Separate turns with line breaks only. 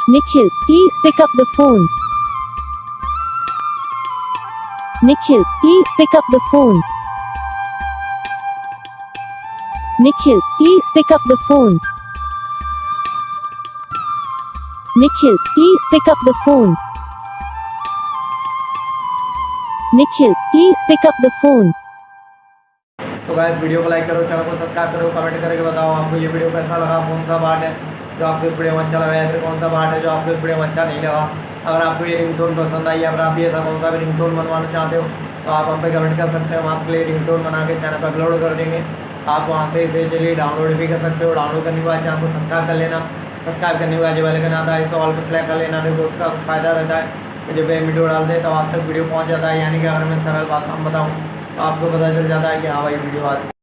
Nikhil, please pick up the phone. Nikhil, please pick up the phone. Nikhil, please pick up the phone. Nikhil, please pick up the phone. Nikhil, please pick up the phone.
तो guys video को like करो, channel को subscribe करो, comment करके बताओ आपको ये video कैसा लगा, कौन सा पार्ट है जो आपको इस वीडियो में अच्छा लगा या फिर कौन सा पार्ट है जो आपको इस वीडियो में अच्छा नहीं लगा। अगर आपको ये रिंगटोन पसंद आई या फिर आप ये ऐसा कौन सा भी रिंगटोन बनवाना चाहते हो तो आप हम पे कमेंट कर सकते हैं। हम आपके लिए रिंगटोन बना के चैनल पर अपलोड कर देंगे। आप वहाँ से इसे चलिए डाउनलोड भी कर सकते हो। डाउनलोड करने के बाद चैनल को सब्सक्राइब कर लेना। सब्सक्राइब करने के बाद जो बेल आइकन आता है इसे ऑल पर सेलेक्ट कर लेना। देखो उसका फ़ायदा रहता है जब ये वीडियो डालते हैं तब आप तक वीडियो पहुँच जाता है। यानी कि अगर मैं सरल भाषा में बताऊँ तो आपको पता चल जाता है कि हाँ भाई वीडियो आज